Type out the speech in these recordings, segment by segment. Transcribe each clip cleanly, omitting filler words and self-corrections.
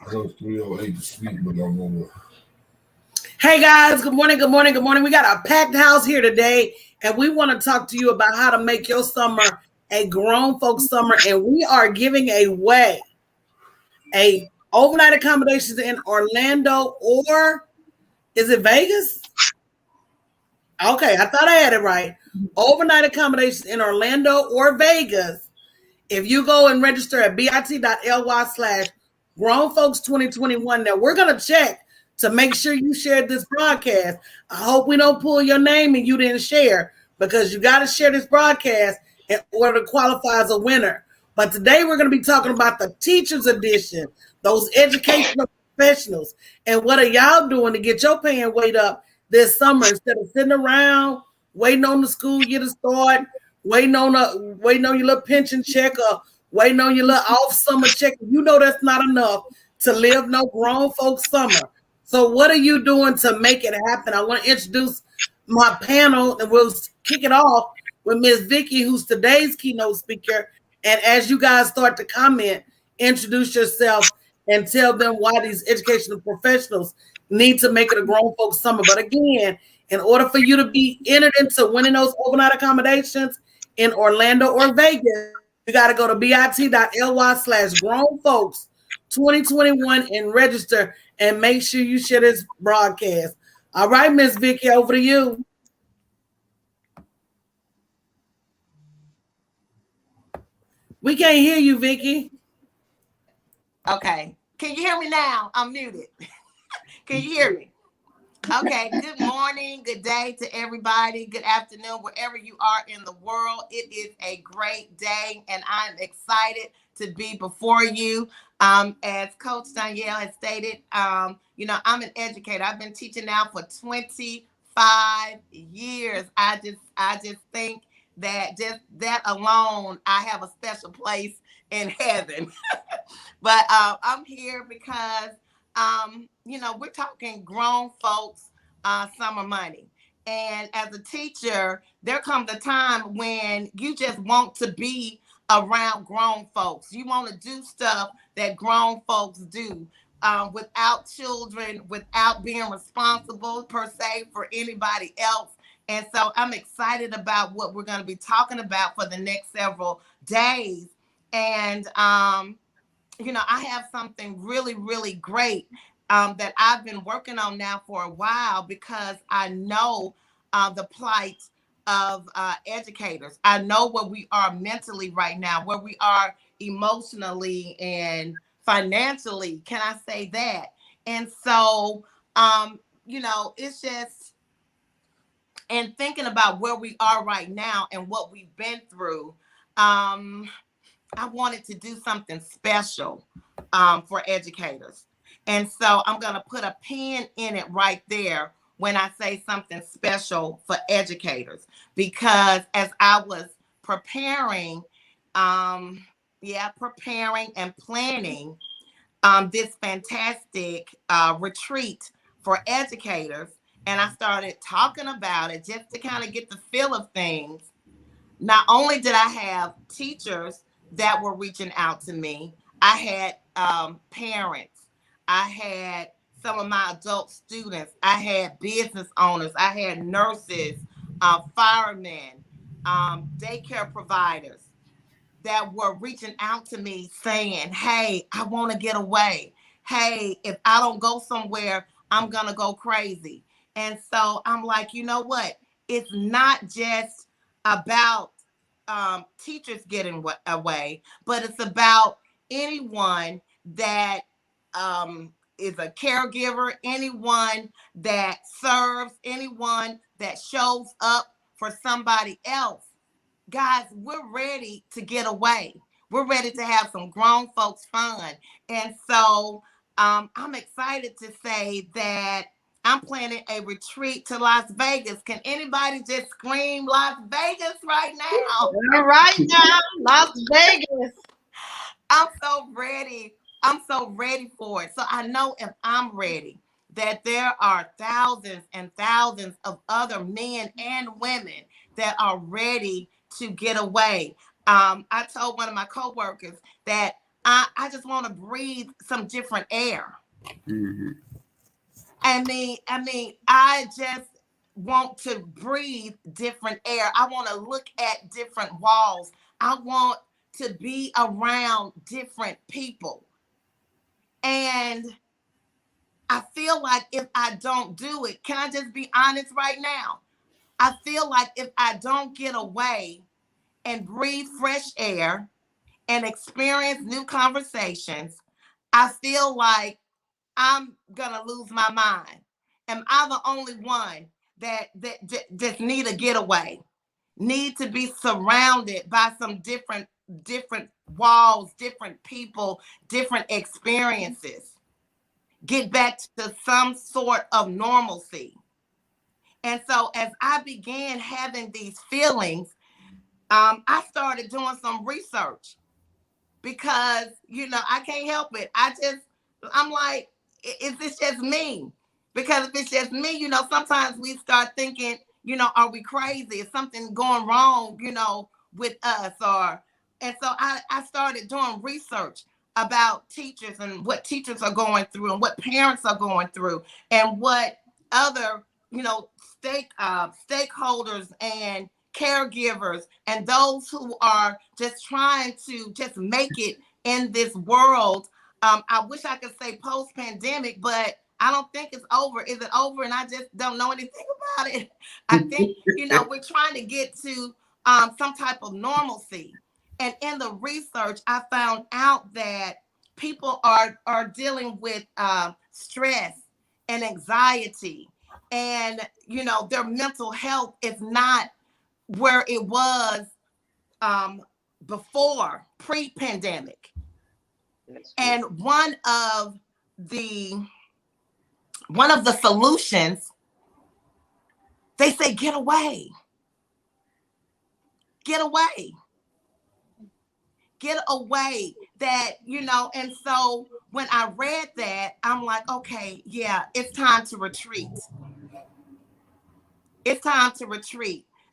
I know 308 to speak, but I'm gonna. Hey guys, good morning, good morning, good morning. We got a packed house here today, and we want to talk to you about how to make your summer a grown folks summer. And we are giving away a overnight accommodations in Orlando, or is it Vegas? Okay, I thought I had it right. Overnight accommodations in Orlando or Vegas. If you go and register at bit.ly/ grown folks 2021, now we're going to check to make sure you shared this broadcast. I hope we don't pull your name and you didn't share, because you got to share this broadcast in order to qualify as a winner. But today we're going to be talking about the teachers edition, those educational professionals. And what are y'all doing to get your paying weight up this summer instead of sitting around waiting on the school year to start, waiting on your little pension check, or waiting on your little off summer check? You know that's not enough to live no grown folks summer. So what are you doing to make it happen? I want to introduce my panel, and we'll kick it off with Miss Vicky, who's today's keynote speaker. And as you guys start to comment, introduce yourself and tell them why these educational professionals need to make it a grown folks summer. But again, in order for you to be entered into winning those overnight accommodations in Orlando or Vegas, you got to go to bit.ly/ grown folks 2021 and register, and make sure you share this broadcast. All right, Miss Vicky, over to you. We can't hear you, Vicky. Okay. Can you hear me now? I'm muted. Can you hear me? Okay. Good morning, good day to everybody. Good afternoon, wherever you are in the world. It is a great day, and I'm excited to be before you. As Coach Danielle has stated, I'm an educator. I've been teaching now for 25 years. I just think that just that alone, I have a special place in heaven. But I'm here because we're talking grown folks summer money. And as a teacher, there comes a time when you just want to be around grown folks. You want to do stuff that grown folks do, without children, without being responsible per se for anybody else. And so I'm excited about what we're going to be talking about for the next several days. And I have something really, really great that I've been working on now for a while, because I know the plight of educators. I know where we are mentally right now, where we are emotionally and financially. Can I say that? And so, it's just, and thinking about where we are right now and what we've been through. I wanted to do something special for educators. And so I'm going to put a pin in it right there when I say something special for educators, because as I was preparing, preparing and planning this fantastic retreat for educators, and I started talking about it just to kind of get the feel of things. Not only did I have teachers that were reaching out to me, I had parents, I had some of my adult students, I had business owners, I had nurses, firemen, daycare providers that were reaching out to me saying, hey, I want to get away. Hey, if I don't go somewhere, I'm going to go crazy. And so I'm like, you know what? It's not just about teachers getting away, but it's about anyone that is a caregiver, anyone that serves, anyone that shows up for somebody else. Guys, we're ready to get away. We're ready to have some grown folks fun. And so I'm excited to say that I'm planning a retreat to Las Vegas. Can anybody just scream Las Vegas right now? Right now, Las Vegas. I'm so ready. I'm so ready for it. So I know if I'm ready, that there are thousands and thousands of other men and women that are ready to get away. I told one of my coworkers that I just want to breathe some different air. Mm-hmm. I just want to breathe different air. I want to look at different walls. I want to be around different people. And I feel like if I don't do it, can I just be honest right now? I feel like if I don't get away and breathe fresh air and experience new conversations, I feel like I'm gonna lose my mind. Am I the only one that just need a getaway? Need to be surrounded by some different walls, different people, different experiences. Get back to some sort of normalcy. And so as I began having these feelings, I started doing some research because, I can't help it. I'm like, is this just me? Because if it's just me, sometimes we start thinking, are we crazy? Is something going wrong, with us? And so I started doing research about teachers and what teachers are going through and what parents are going through and what other, stakeholders and caregivers and those who are just trying to just make it in this world. I wish I could say post-pandemic, but I don't think it's over. Is it over? And I just don't know anything about it. I think, we're trying to get to some type of normalcy. And in the research, I found out that people are dealing with stress and anxiety. And, their mental health is not where it was before, pre-pandemic. And one of the solutions, they say, get away. That, and so when I read that, I'm like, okay, yeah, it's time to retreat.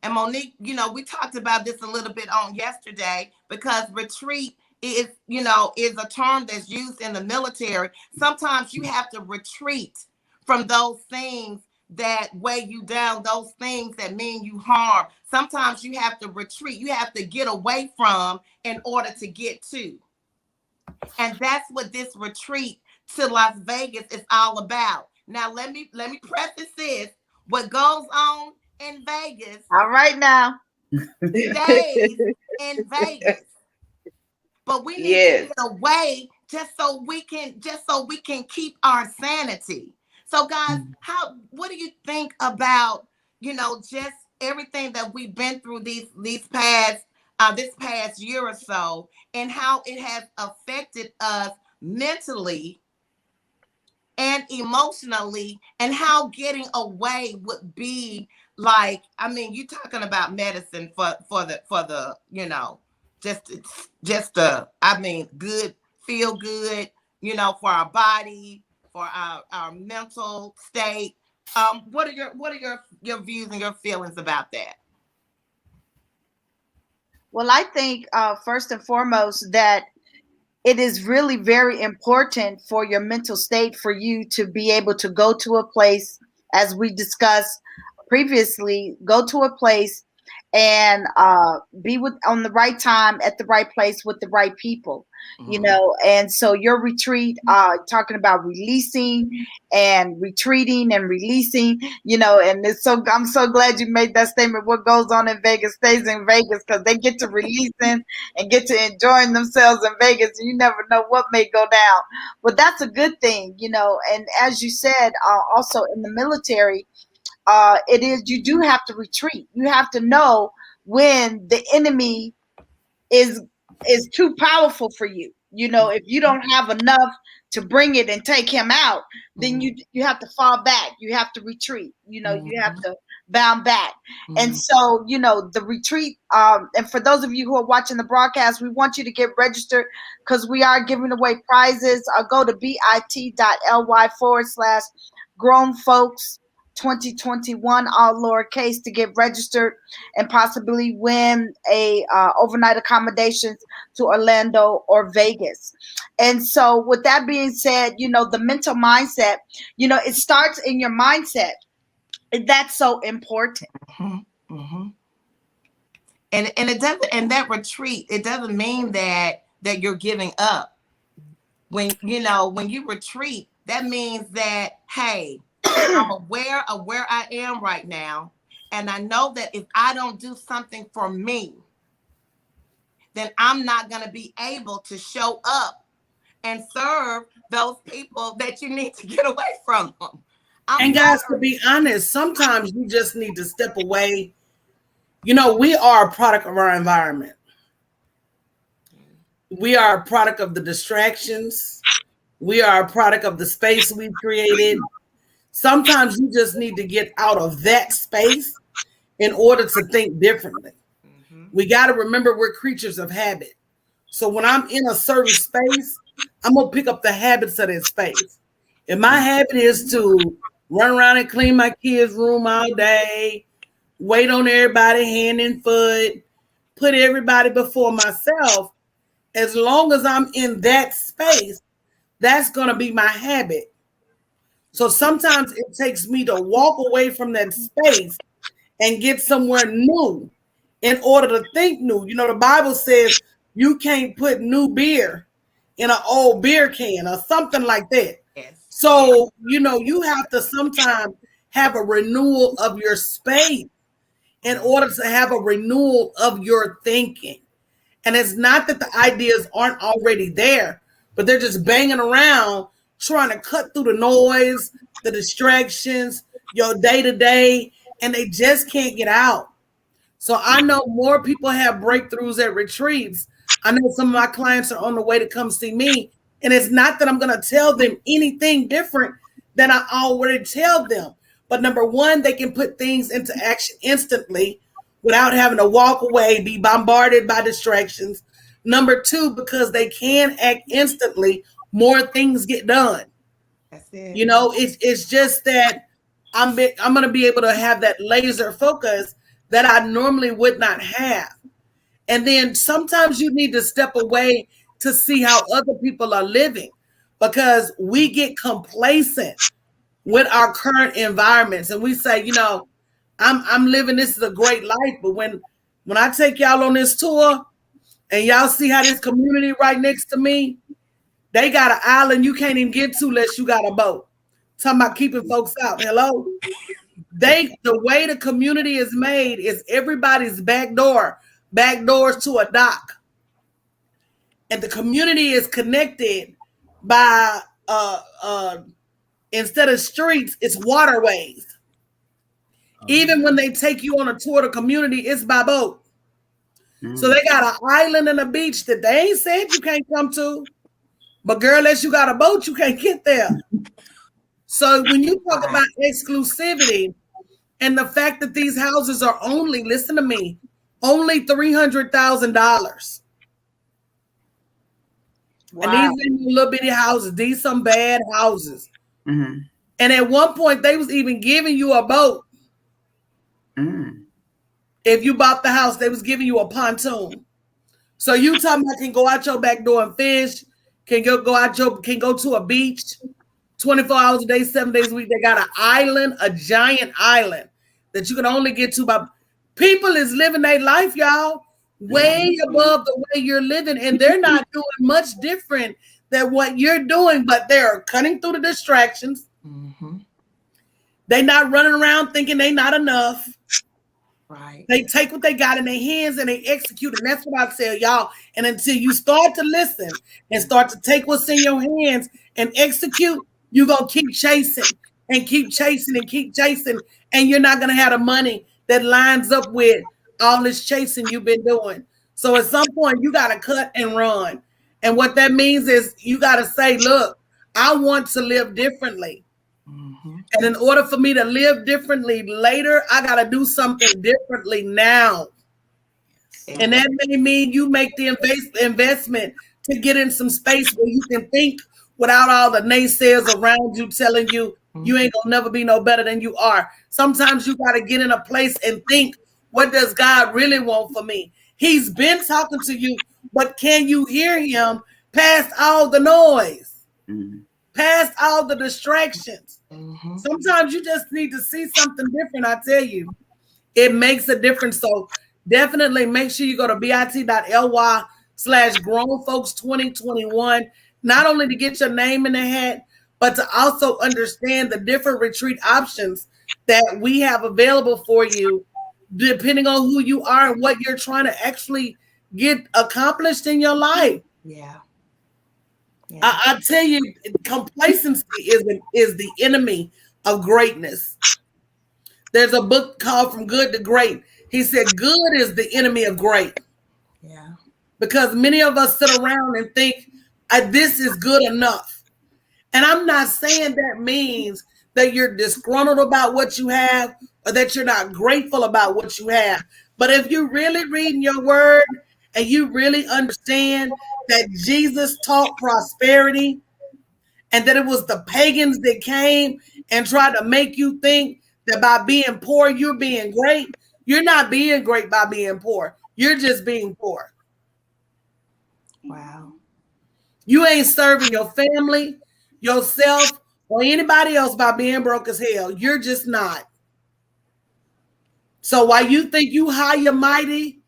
And Monique, we talked about this a little bit on yesterday, because retreat is a term that's used in the military. Sometimes you have to retreat from those things that weigh you down, those things that mean you harm. Sometimes you have to retreat. You have to get away from in order to get to. And that's what this retreat to Las Vegas is all about. Now, let me preface this. What goes on in Vegas, all right now, stays in Vegas. But we need to get away just so we can keep our sanity. So guys, what do you think about, just everything that we've been through this past year or so, and how it has affected us mentally and emotionally, and how getting away would be like? I mean, you're talking about medicine for the good, feel good, for our body, for our mental state. What are your views and your feelings about that? Well, I think first and foremost that it is really very important for your mental state for you to be able to go to a place, as we discussed previously, go to a place and be on the right time at the right place with the right people, and so your retreat, talking about releasing and retreating and releasing, and I'm so glad you made that statement. What goes on in Vegas stays in Vegas, because they get to releasing and get to enjoying themselves in Vegas, and you never know what may go down. But that's a good thing, and as you said, also in the military, it is, you do have to retreat. You have to know when the enemy is too powerful for you. If you don't have enough to bring it and take him out, then you have to fall back. You have to retreat. You have to bound back. And so, the retreat, and for those of you who are watching the broadcast, we want you to get registered, because we are giving away prizes. Go to bit.ly/grown folks 2021, all lowercase, to get registered and possibly win a overnight accommodations to Orlando or Vegas. And so with that being said, the mental mindset, it starts in your mindset. That's so important. Mm-hmm. Mm-hmm. And it doesn't, and that retreat, it doesn't mean that you're giving up. When you retreat, that means that, hey, I'm aware of where I am right now. And I know that if I don't do something for me, then I'm not going to be able to show up and serve those people that you need to get away from them. And guys, to be honest, sometimes you just need to step away. We are a product of our environment. We are a product of the distractions. We are a product of the space we've created. Sometimes you just need to get out of that space in order to think differently. Mm-hmm. We got to remember we're creatures of habit. So when I'm in a certain space, I'm going to pick up the habits of that space. If my habit is to run around and clean my kids' room all day, wait on everybody hand and foot, put everybody before myself, as long as I'm in that space, that's going to be my habit. So sometimes it takes me to walk away from that space and get somewhere new in order to think new. The Bible says you can't put new beer in an old beer can or something like that. Yes. So, you have to sometimes have a renewal of your space in order to have a renewal of your thinking. And it's not that the ideas aren't already there, but they're just banging around trying to cut through the noise, the distractions, your day-to-day, and they just can't get out. So I know more people have breakthroughs at retreats. I know some of my clients are on the way to come see me, and it's not that I'm going to tell them anything different than I already tell them. But number one, they can put things into action instantly without having to walk away, be bombarded by distractions. Number two, because they can act instantly, more things get done. That's it. It's just that I'm going to be able to have that laser focus that I normally would not have. And then sometimes you need to step away to see how other people are living, because we get complacent with our current environments. And we say, I'm living, this is a great life. But when I take y'all on this tour and y'all see how this community right next to me, they got an island you can't even get to unless you got a boat. Talking about keeping folks out. Hello? The way the community is made is everybody's back doors to a dock. And the community is connected by instead of streets, it's waterways. Even when they take you on a tour of the community, it's by boat. So they got an island and a beach that they ain't said you can't come to. But girl, unless you got a boat, you can't get there. So when you talk about exclusivity and the fact that these houses are only, listen to me, only $300,000. Wow. And these little bitty houses, these some bad houses. Mm-hmm. And at one point, they was even giving you a boat. Mm. If you bought the house, they was giving you a pontoon. So you talking about can go out your back door and fish, can go to a beach 24 hours a day, 7 days a week. They got an island, a giant island that you can only get to by people is living their life, y'all, way above the way you're living. And they're not doing much different than what you're doing, but they're cutting through the distractions. Mm-hmm. They're not running around thinking they're not enough. Right. They take what they got in their hands and they execute. And that's what I tell y'all. And until you start to listen and start to take what's in your hands and execute, you're going to keep chasing and keep chasing and keep chasing. And you're not going to have the money that lines up with all this chasing you've been doing. So at some point, you got to cut and run. And what that means is you got to say, look, I want to live differently. Mm-hmm. And in order for me to live differently later, I got to do something differently now. And that may mean you make the investment to get in some space where you can think without all the naysayers around you telling you you ain't gonna never be no better than you are. Sometimes you got to get in a place and think, what does God really want for me? He's been talking to you, but can you hear him past all the noise, past all the distractions? Sometimes you just need to see something different. I tell you, it makes a difference. So definitely make sure you go to bit.ly/grownfolks2021, not only to get your name in the hat, but to also understand the different retreat options that we have available for you, depending on who you are and what you're trying to actually get accomplished in your life. Yeah. I tell you, complacency is the enemy of greatness. There's a book called From Good to Great. He said, good is the enemy of great. Yeah. Because many of us sit around and think, this is good enough. And I'm not saying that means that you're disgruntled about what you have or that you're not grateful about what you have. But if you're really reading your word and you really understand that Jesus taught prosperity and that it was the pagans that came and tried to make you think that by being poor, you're being great. You're not being great by being poor. You're just being poor. Wow. You ain't serving your family, yourself, or anybody else by being broke as hell. You're just not. So while you think you high and mighty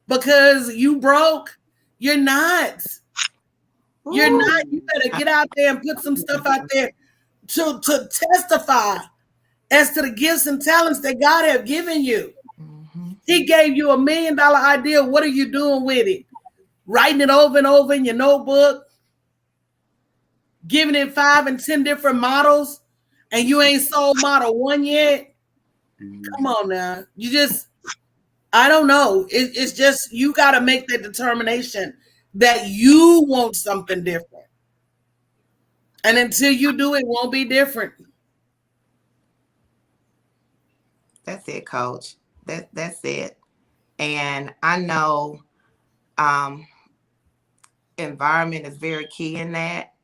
because you broke, you're not. You're not. You better get out there and put some stuff out there to testify as to the gifts and talents that God have given you. He gave you $1 million idea. What are you doing with it? Writing it over and over in your notebook, giving it 5 and 10 different models, and you ain't sold model 1 yet. Come on now. You just, I don't know. It's just, you got to make that determination that you want something different. And until you do, it won't be different. That's it, Coach. That's it. And I know environment is very key in that,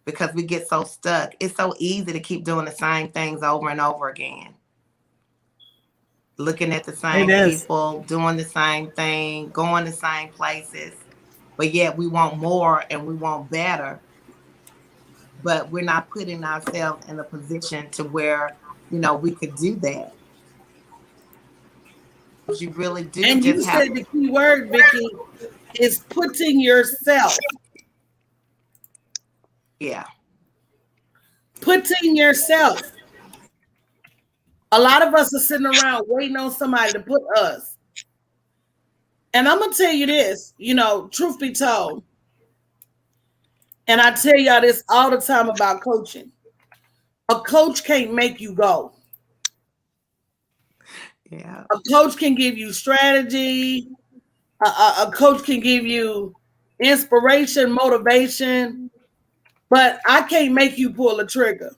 because we get so stuck. It's so easy to keep doing the same things over and over again. Looking at the same people, doing the same thing, going the same places. But yet we want more and we want better. But we're not putting ourselves in a position to where, we could do that. You really do. And you said the key word, Vicki, is putting yourself. Yeah. Putting yourself. A lot of us are sitting around waiting on somebody to put us. And I'm going to tell you this, truth be told. And I tell y'all this all the time about coaching. A coach can't make you go. Yeah. A coach can give you strategy. A coach can give you inspiration, motivation. But I can't make you pull a trigger.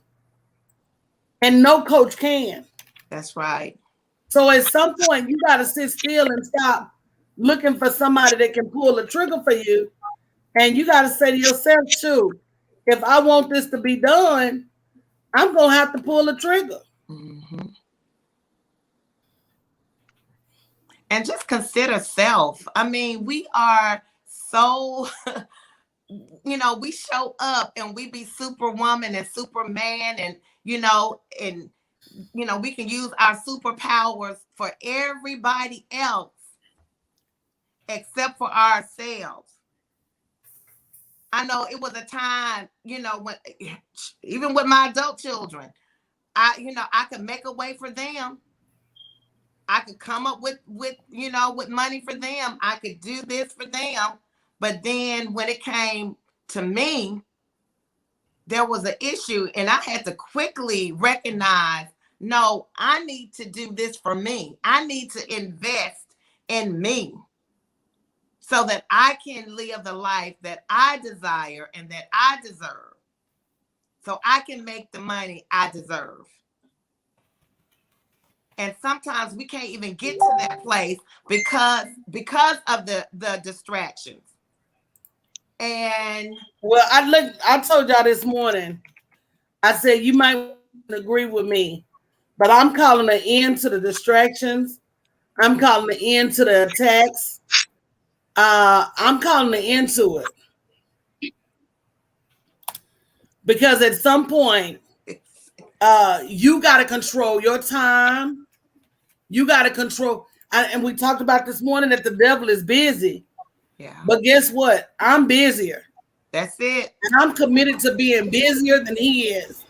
And no coach can. That's right. So at some point, you got to sit still and stop looking for somebody that can pull a trigger for you. And you got to say to yourself, too, if I want this to be done, I'm going to have to pull a trigger. Mm-hmm. And just consider self. I mean, we are so, we show up and we be superwoman and superman and, we can use our superpowers for everybody else except for ourselves. I know it was a time, when even with my adult children, I could make a way for them. I could come up with money for them. I could do this for them. But then when it came to me, there was an issue and I had to quickly recognize, no, I need to do this for me. I need to invest in me so that I can live the life that I desire and that I deserve. So I can make the money I deserve. And sometimes we can't even get to that place because of the distractions. And Well, I told y'all this morning. I said you might agree with me, but I'm calling an end to the distractions. I'm calling an end to the attacks. I'm calling an end to it because at some point, you got to control your time. You got to control. And we talked about this morning that the devil is busy. yeah, But guess what? I'm busier. that's it. And I'm committed to being busier than he is.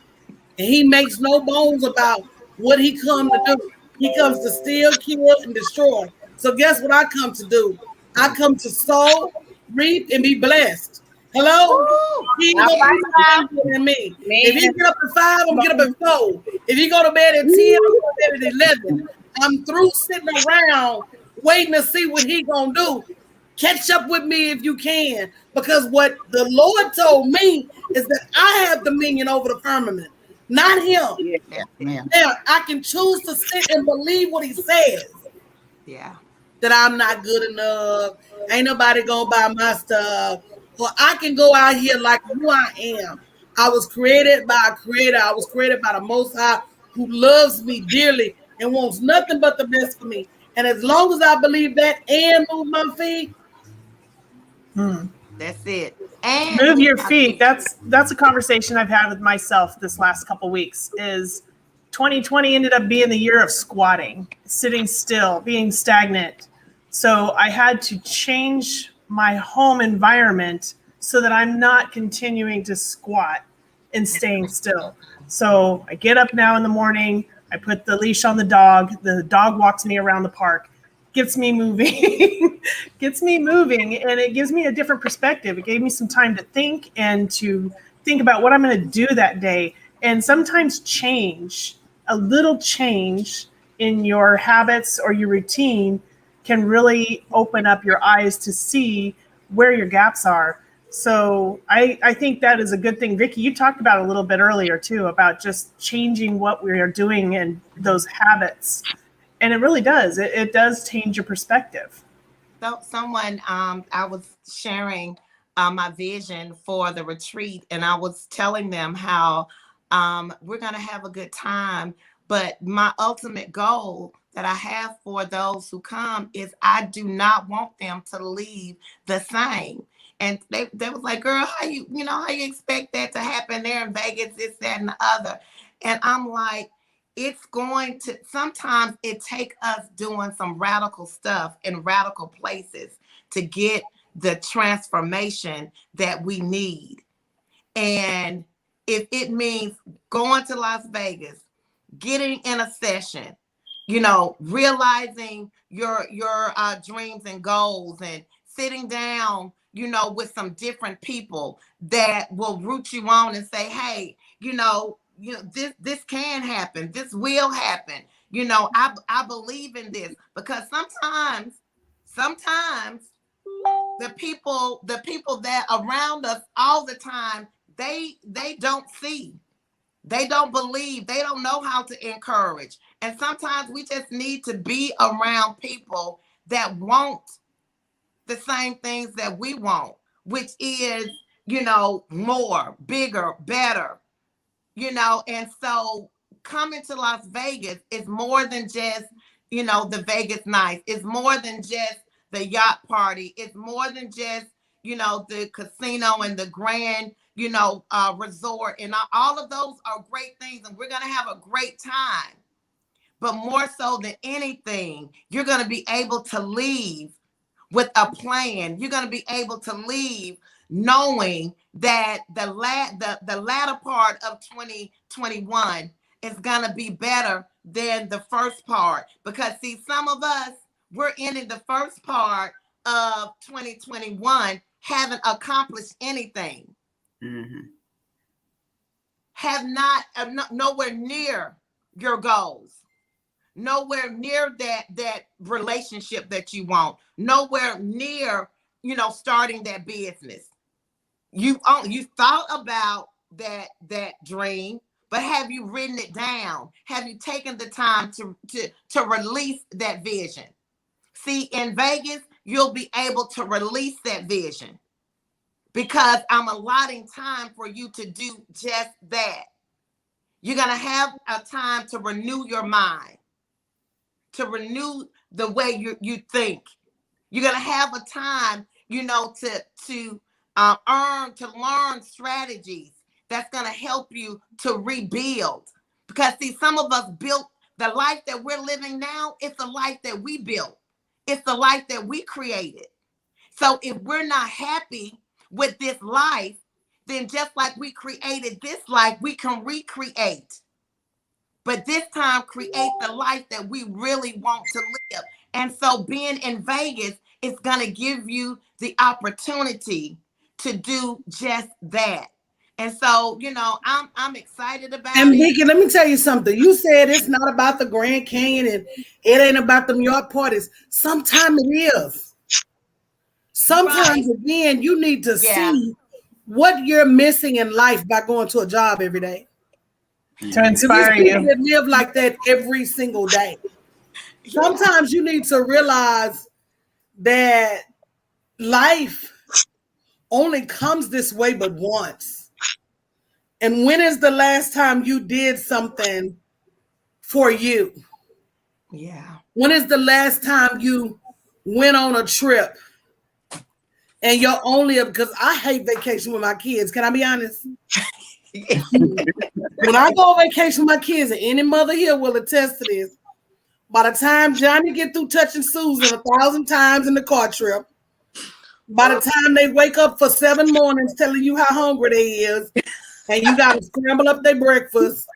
And he makes no bones about what he come to do. He comes to steal, kill, and destroy. So guess what I come to do? I come to sow, reap, and be blessed. Hello? Woo! He ain't gonna be than me. If he get up at 5, I'm gonna get up at 4. If he go to bed at 10, I'm go to bed at 11. I'm through sitting around waiting to see what he gonna do. Catch up with me if you can, because what the Lord told me is that I have dominion over the firmament, not him. Yeah, man. Now I can choose to sit and believe what he says. Yeah. That I'm not good enough. Ain't nobody gonna buy my stuff. Or I can go out here like who I am. I was created by a creator. I was created by the Most High, who loves me dearly and wants nothing but the best for me. And as long as I believe that and move my feet, that's it. And move your feet. That's a conversation I've had with myself this last couple weeks. Is 2020 ended up being the year of squatting, sitting still, being stagnant. So I had to change my home environment so that I'm not continuing to squat and staying still. So I get up now in the morning, I put the leash on the dog walks me around the park, gets me moving, and it gives me a different perspective. It gave me some time to think and to think about what I'm going to do that day. And sometimes a little change in your habits or your routine can really open up your eyes to see where your gaps are. So I think that is a good thing. Vicki, you talked about a little bit earlier too, about just changing what we are doing and those habits. And it really does. It does change your perspective. So someone, I was sharing my vision for the retreat, and I was telling them how we're going to have a good time. But my ultimate goal that I have for those who come is I do not want them to leave the same. And they was like, girl, how you expect that to happen there in Vegas, this, that, and the other. And I'm like, sometimes it takes us doing some radical stuff in radical places to get the transformation that we need. And if it means going to Las Vegas, getting in a session, realizing your dreams and goals, and sitting down, with some different people that will root you on and say, hey, this can happen. This will happen. I believe in this, because sometimes the people that around us all the time, they don't see, they don't believe, they don't know how to encourage. And sometimes we just need to be around people that want the same things that we want, which is, more, bigger, better, and so coming to Las Vegas is more than just, the Vegas nights. It's more than just the yacht party. It's more than just, the casino and the grand, resort. And all of those are great things. And we're going to have a great time. But more so than anything, you're going to be able to leave with a plan. You're going to be able to leave knowing that the latter part of 2021 is going to be better than the first part. Because see, some of us, we're in the first part of 2021, haven't accomplished anything. Mm-hmm. Have not, nowhere near your goals. Nowhere near that relationship that you want. Nowhere near, starting that business. You thought about that dream, but have you written it down? Have you taken the time to release that vision? See, in Vegas, you'll be able to release that vision because I'm allotting time for you to do just that. You're going to have a time to renew your mind, to renew the way you think. You're going to have a time, to learn strategies that's going to help you to rebuild. Because see, some of us built the life that we're living now. It's the life that we built. It's the life that we created. So if we're not happy with this life, then just like we created this life, we can recreate. But this time, create the life that we really want to live. And so being in Vegas is going to give you the opportunity to do just that. And so, I'm excited about And it. Vicky, let me tell you something. You said it's not about the Grand Canyon and it ain't about them yard parties. Sometimes it is. Sometimes, again, you need to see what you're missing in life by going to a job every day. To inspire you. That live like that every single day. Sometimes you need to realize that life only comes this way but once. And when is the last time you did something for you? Yeah. When is the last time you went on a trip? And you're only because I hate vacation with my kids. Can I be honest? When I go on vacation with my kids, and any mother here will attest to this, by the time Johnny get through touching Susan 1,000 times in the car trip, by the time they wake up for 7 mornings telling you how hungry they is, and you got to scramble up their breakfast,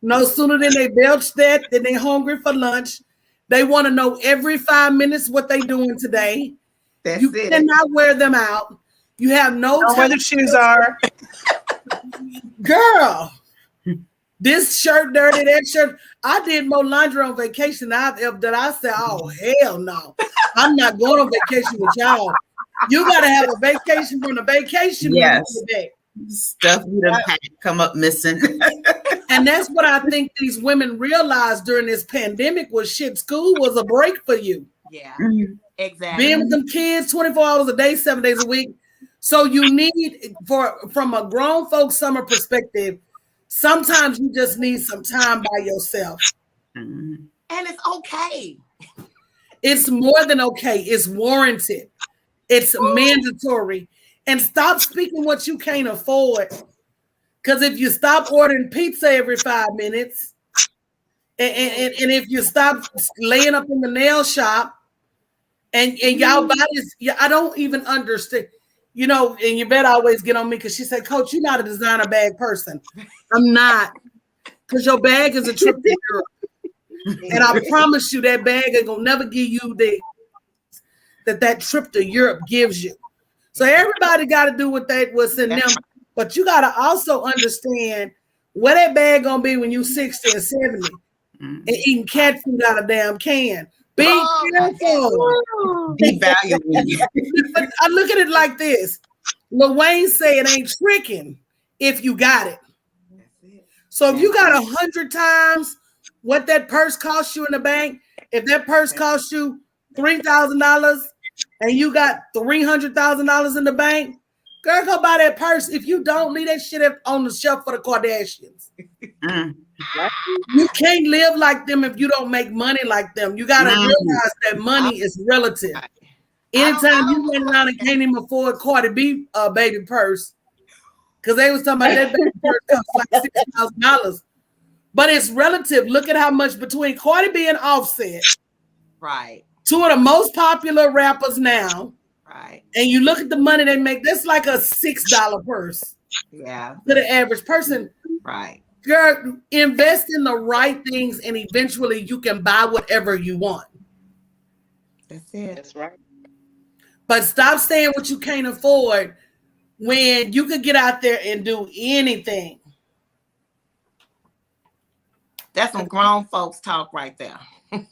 no sooner than they belch that, then they hungry for lunch. They want to know every 5 minutes what they doing today. You cannot wear them out. You have no time where the shoes are. Girl, this shirt dirty, that shirt. I did more laundry on vacation that I said, oh, hell no. I'm not going on vacation with y'all. You got to have a vacation from the vacation. Yes. Stuff you done come up missing. And that's what I think these women realized during this pandemic was shit. School was a break for you. Yeah, exactly. Being with them kids 24 hours a day, 7 days a week. So you need, from a grown folks summer perspective, sometimes you just need some time by yourself. And it's okay. It's more than okay. It's warranted. It's mandatory. And stop speaking what you can't afford. Because if you stop ordering pizza every 5 minutes, and if you stop laying up in the nail shop, and y'all bodies, I don't even understand. And you better always get on me because she said, Coach, you're not a designer bag person. I'm not. Because your bag is a trip to Europe. And I promise you that bag ain't going to never give you that trip to Europe gives you. So everybody got to do what's in them. But you got to also understand where that bag going to be when you 60 or 70 and eating cat food out of a damn can. Be careful. Be valuable. But I look at it like this. Lil Wayne say it ain't tricking if you got it. So if you got 100 times what that purse costs you in the bank, if that purse costs you $3,000 and you got $300,000 in the bank, girl, go buy that purse. If you don't, leave that shit on the shelf for the Kardashians. You can't live like them if you don't make money like them. You got to realize that money is relative. Anytime you went around and can't even afford Cardi B baby purse, because they was talking about that baby purse costs like $6,000. But it's relative. Look at how much between Cardi B and Offset. Right. Two of the most popular rappers now. Right. And you look at the money they make, that's like a $6 purse. Yeah. To the average person. Right. Girl, invest in the right things and eventually you can buy whatever you want. That's it. That's right. But stop saying what you can't afford when you could get out there and do anything. That's some grown folks talk right there. I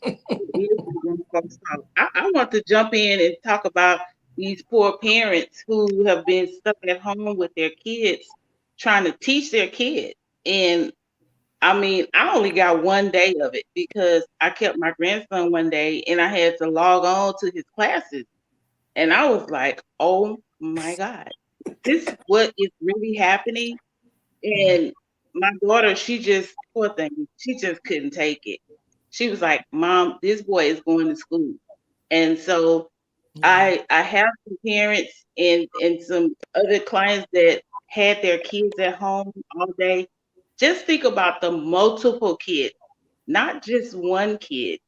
want to jump in and talk about these poor parents who have been stuck at home with their kids, trying to teach their kids. And I mean, I only got 1 day of it because I kept my grandson one day and I had to log on to his classes. And I was like, oh my God. this is what is really happening. And my daughter, poor thing, she just couldn't take it. She was like, Mom, this boy is going to school. And so I have some parents and some other clients that had their kids at home all day. Just think about the multiple kids, not just one kid.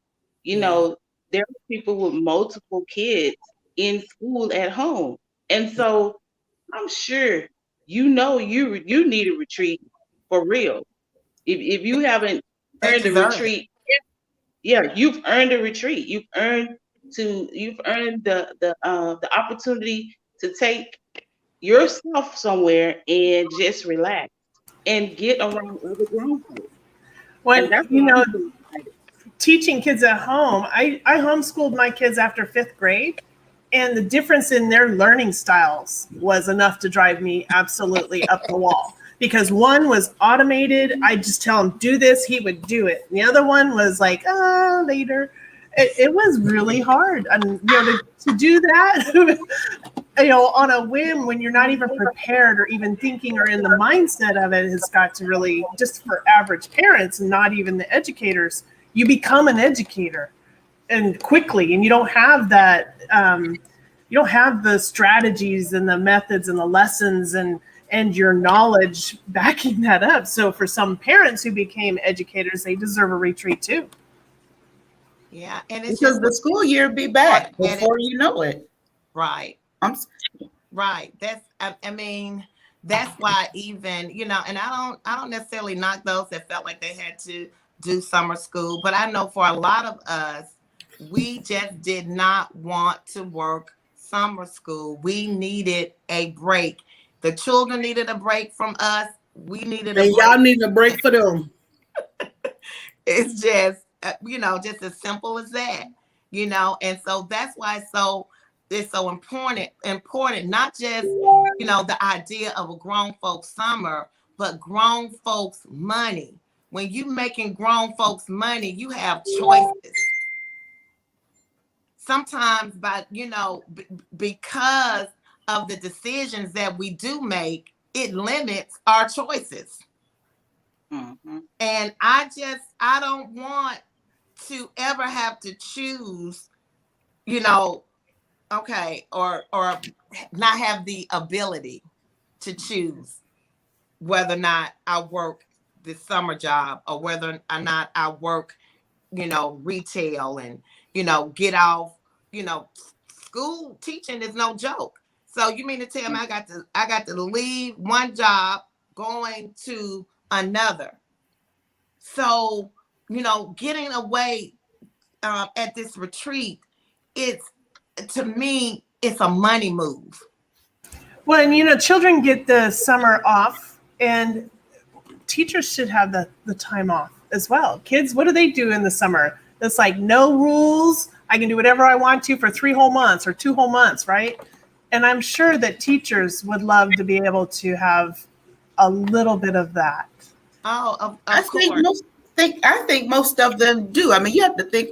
You know, there are people with multiple kids in school at home. And so I'm sure you need a retreat for real. If you haven't earned a retreat, you've earned a retreat. You've earned the opportunity to take yourself somewhere and just relax and get around other grown folks. When teaching kids at home, I homeschooled my kids after 5th grade, and the difference in their learning styles was enough to drive me absolutely up the wall. Because one was automated, I just tell him do this, he would do it. And the other one was like, later. It was really hard, and to do that, on a whim when you're not even prepared or even thinking or in the mindset of it has got to really, just for average parents and not even the educators, you become an educator and quickly, and you don't have that, you don't have the strategies and the methods and the lessons and your knowledge backing that up. So for some parents who became educators, they deserve a retreat too. Yeah, and it's because the school year be back before you know it. Right. Right. I mean, that's why even, and I don't necessarily knock those that felt like they had to do summer school, but I know for a lot of us, we just did not want to work summer school. We needed a break. The children needed a break from us. We needed a break. Y'all need a break for them. It's just, just as simple as that, and so that's why it's so important, not just, the idea of a grown folks summer, but grown folks money. When you making grown folks money, you have choices. Sometimes because of the decisions that we do make, it limits our choices. Mm-hmm. And I don't want to ever have to choose, or not have the ability to choose whether or not I work the summer job or whether or not I work, retail and, get off, school teaching is no joke. So you mean to tell me I got to leave one job going to another. So, getting away at this retreat, to me, it's a money move. Well, and children get the summer off, and teachers should have the time off as well. Kids, what do they do in the summer? It's like no rules. I can do whatever I want to for 3 whole months or 2 whole months, right? And I'm sure that teachers would love to be able to have a little bit of that. Oh, of I think most of them do. I mean, you have to think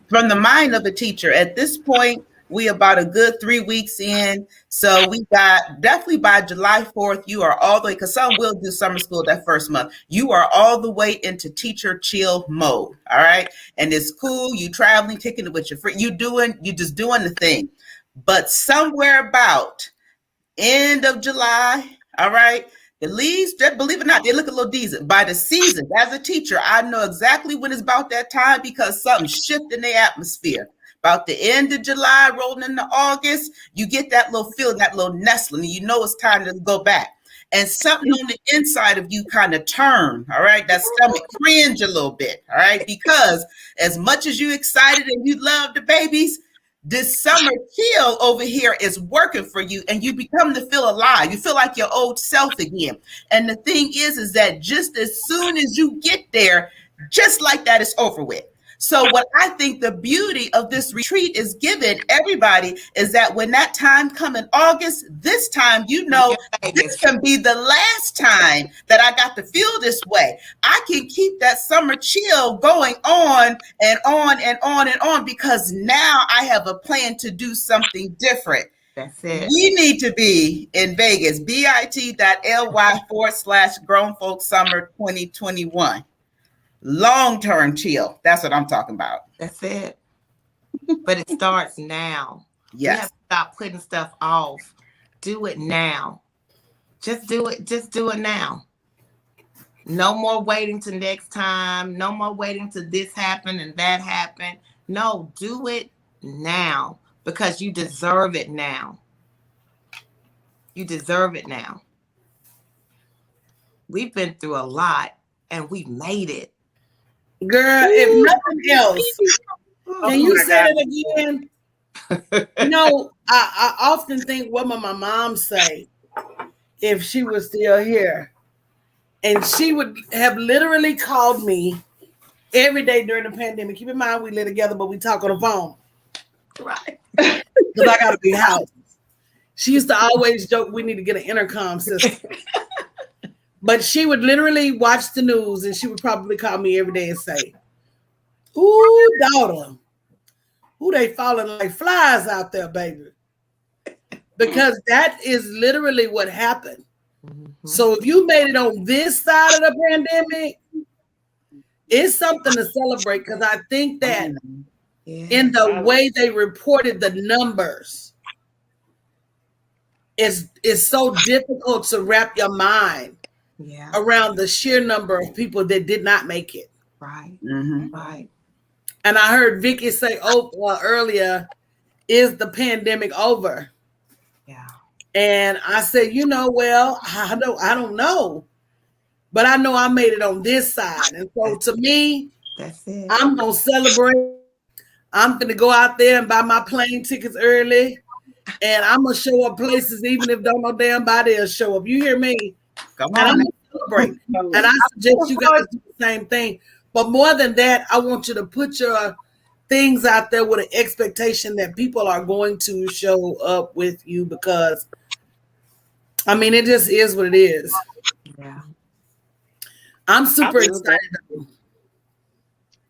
from the mind of a teacher. At this point, we about a good 3 weeks in. So we got definitely by July 4th, you are all the way, because some will do summer school that first month. You are all the way into teacher chill mode. All right. And it's cool. You traveling, taking it with your friend. You just doing the thing. But somewhere about end of July, all right, the leaves, believe it or not, they look a little decent. By the season, as a teacher, I know exactly when it's about that time because something shifts in the atmosphere. About the end of July, rolling into August, you get that little feeling, that little nestling, and you know it's time to go back. And something on the inside of you kind of turn, all right? That stomach cringe a little bit, all right? Because as much as you excited and you love the babies, this summer chill over here is working for you, and you become to feel alive. You feel like your old self again. And the thing is that just as soon as you get there, just like that, it's over with. So what I think the beauty of this retreat is giving everybody is that when that time comes in August, this time, this can be the last time that I got to feel this way. I can keep that summer chill going on and on and on and on because now I have a plan to do something different. That's it. We need to be in Vegas, bit.ly/Grown Folks Summer 2021. Long-term chill. That's what I'm talking about. That's it. But it starts now. We have Yes. to stop putting stuff off. Do it now. Just do it. Just do it now. No more waiting till next time. No more waiting till this happened and that happened. No, do it now because you deserve it now. You deserve it now. We've been through a lot and we made it. Girl, if nothing else, can you say it again? You know, I often think what would my mom say if she was still here. And she would have literally called me every day during the pandemic. Keep in mind, we live together, but we talk on the phone. Right. Because I got to be house. She used to always joke, we need to get an intercom system. But she would literally watch the news and she would probably call me every day and say, ooh, daughter, ooh, they falling like flies out there, baby. Because that is literally what happened. Mm-hmm. So if you made it on this side of the pandemic, it's something to celebrate because I think that in the way they reported the numbers, it's so difficult to wrap your mind around the sheer number of people that did not make it. Right. Mhm. Right. And I heard Vicky say earlier, is the pandemic over? Yeah. And I said, you know, well, I don't know, but I know I made it on this side. And so to me, That's it. I'm going to celebrate. I'm going to go out there and buy my plane tickets early. And I'm going to show up places, even if don't no damn body will show up. You hear me? Come And I'm on. going to celebrate. And I suggest you guys do the same thing. But more than that, I want you to put your things out there with an expectation that people are going to show up with you because, I mean, it just is what it is. Yeah. I'm super I love that. excited.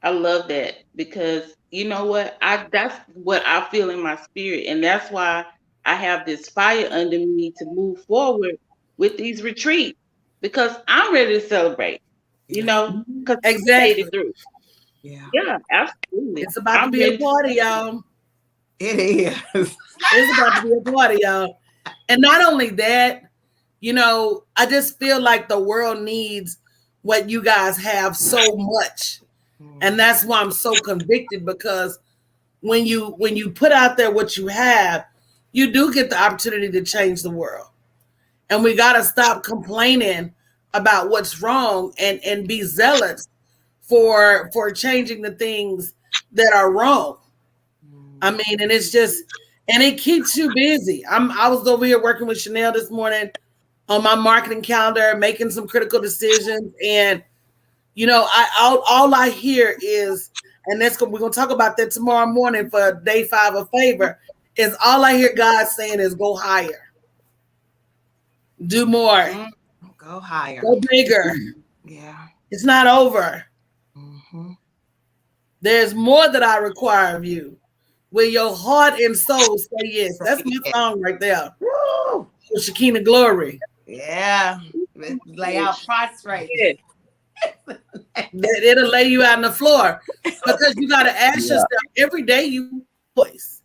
I love that because you know what? That's what I feel in my spirit. And that's why I have this fire under me to move forward with these retreats because I'm ready to celebrate, you know, because Exactly. I made it through. Yeah. Yeah, absolutely. It's about to be a party, y'all. It is. It's about to be a party, y'all. And not only that, you know, I just feel like the world needs what you guys have so much. And that's why I'm so convicted because when you put out there what you have, you do get the opportunity to change the world. And we got to stop complaining about what's wrong and be zealous for changing the things that are wrong. I mean, and it's just, and it keeps you busy. I was over here working with Chanel this morning on my marketing calendar, making some critical decisions. And, you know, all I hear is, and we're going to talk about that tomorrow morning for day 5 of favor, is all I hear God saying is go higher. Do more. Go higher. Go bigger. Yeah. It's not over. Mm-hmm. There's more that I require of you. Where your heart and soul say yes. That's my song right there. Woo! For Shekinah Glory. Yeah. Lay out prostrate. It'll lay you out on the floor because you got to ask yourself every day you choice.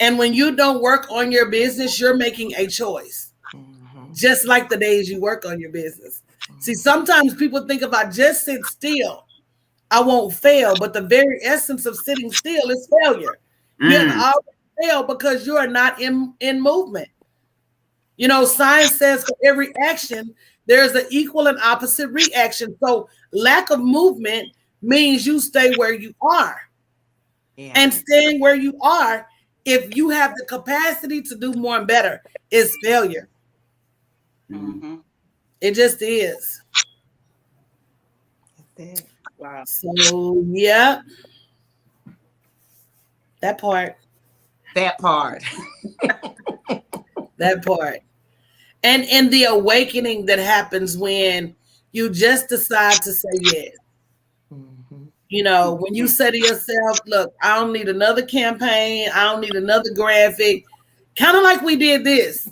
And when you don't work on your business, you're making a choice. Mm-hmm. Just like the days you work on your business. See, sometimes people think if I just sit still, I won't fail. But the very essence of sitting still is failure. You have already failed because you are not in movement. You know, science says for every action, there's an equal and opposite reaction. So lack of movement means you stay where you are. Yeah. And staying where you are, if you have the capacity to do more and better, is failure. Mm-hmm. It just is. That's it. Wow. So, yeah. That part. That part. That part. And the awakening that happens when you just decide to say yes. Mm-hmm. You know, when you say to yourself, look, I don't need another campaign. I don't need another graphic. Kind of like we did this.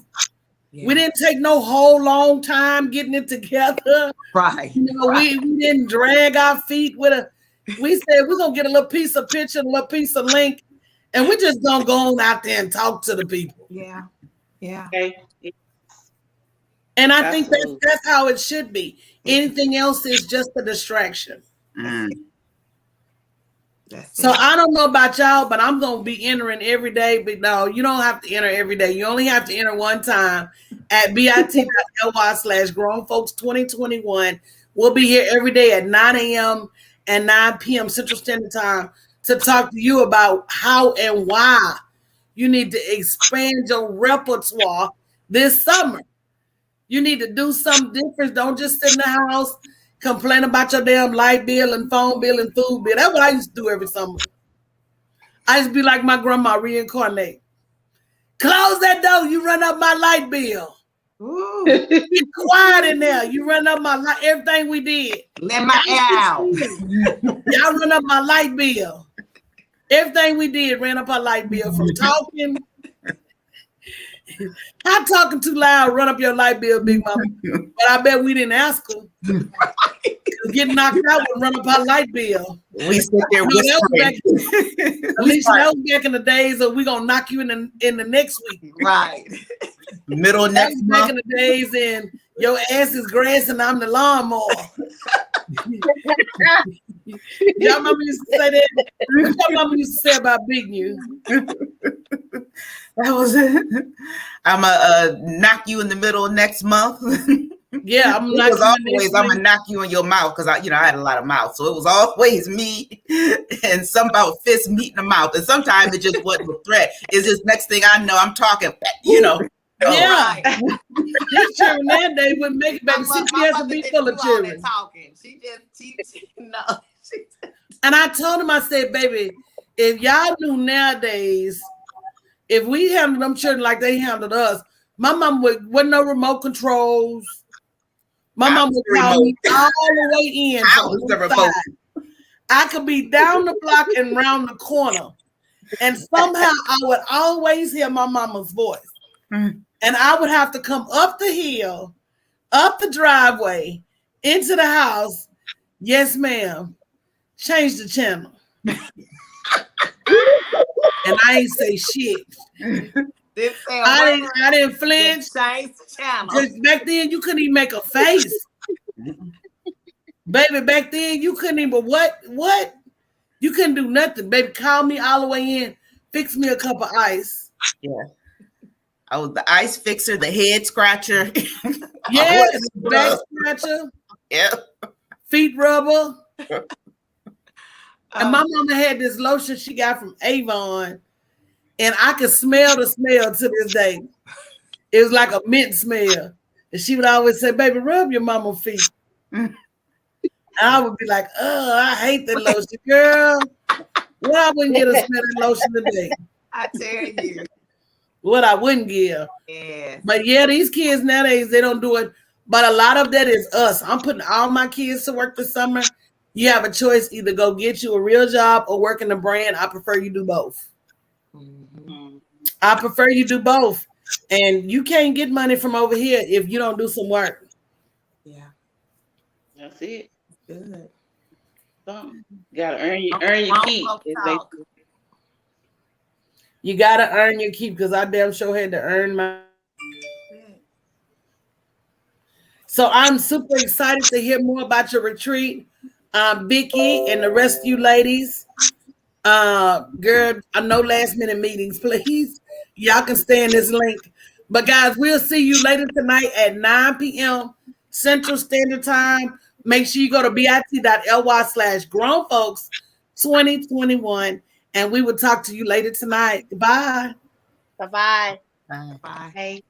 Yeah. We didn't take no whole long time getting it together. Right. You know, we didn't drag our feet with a. We said we're gonna get a little piece of picture, a little piece of link, and we just gonna go on out there and talk to the people. Yeah. Yeah. Okay. And I think Absolutely. that's how it should be. Anything else is just a distraction. That's So it. I don't know about y'all, but I'm gonna be entering every day. But no, you don't have to enter every day. You only have to enter one time at bit.ly/grownfolks2021. We'll be here every day at 9 a.m. and 9 p.m. Central Standard Time to talk to you about how and why you need to expand your repertoire this summer. You need to do something different. Don't just sit in the house, complain about your damn light bill and phone bill and food bill. That's what I used to do every summer. I used to be like my grandma, reincarnate. Close that door. You run up my light bill. Ooh, Get quiet in there. You run up my light. Everything we did. let my air out. Y'all run up my light bill. Everything we did ran up our light bill from talking. Not talking too loud, run up your light bill, Big Mama. But I bet we didn't ask her. Getting knocked out would run up our light bill. We sit there No, that was back, whispering. at least that was back in the days of we gonna knock you in the next week. Right. Middle of That next was back in month. the days and your ass is grass and I'm the lawnmower. Y'all remember used to say that? What your mama used to say about Big News? That was it. I'm gonna knock you in the middle of next month. Yeah, I'm It not. was always I'm gonna knock you in your mouth because I had a lot of mouth, so it was always me and some about fist meeting the mouth, and sometimes it just wasn't a threat. It's just next thing I know, I'm talking, Yeah. Right. These children that day wouldn't make it, baby. My CPS mother would be didn't full do of all that children. talking. She no. And I told him, I said, baby, if y'all knew nowadays, if we handled them children like they handled us, my mom wasn't no remote controls. My mom would call me all the way in. I from was the one remote. side. I could be down the block and round the corner. And somehow I would always hear my mama's voice. Mm. And I would have to come up the hill, up the driveway, into the house. Yes, ma'am. Change the channel. And I ain't say shit. Didn't say a I word. didn't flinch. Just change the channel. Because back then you couldn't even make a face. Baby, back then you couldn't even what? You couldn't do nothing. Baby, call me all the way in, fix me a cup of ice. Yeah. I was the ice fixer, the head scratcher. Yes, back scratcher, Yeah. feet rubber. And Um, my mama had this lotion she got from Avon, and I could smell the smell to this day. It was like a mint smell. And she would always say, baby, rub your mama's feet. Mm. And I would be like, oh, I hate that lotion. Girl, what I wouldn't get a smell that lotion today. I tell you. What I wouldn't give. Yeah. But yeah, these kids nowadays, they don't do it. But a lot of that is us. I'm putting all my kids to work this summer. You have a choice, either go get you a real job or work in the brand. I prefer you do both. I prefer you do both. And you can't get money from over here if you don't do some work. Yeah. That's it. Good. Something. Gotta earn your keep. Grown folk as they- talk. You got to earn your keep because I damn sure had to earn my. So I'm super excited to hear more about your retreat. Vicky and the rest of you ladies. Girl, no last minute meetings, please. Y'all can stay in this link. But guys, we'll see you later tonight at 9 p.m. Central Standard Time. Make sure you go to bit.ly/grownfolks2021. And we will talk to you later tonight. Goodbye. Bye-bye. Bye. Hey.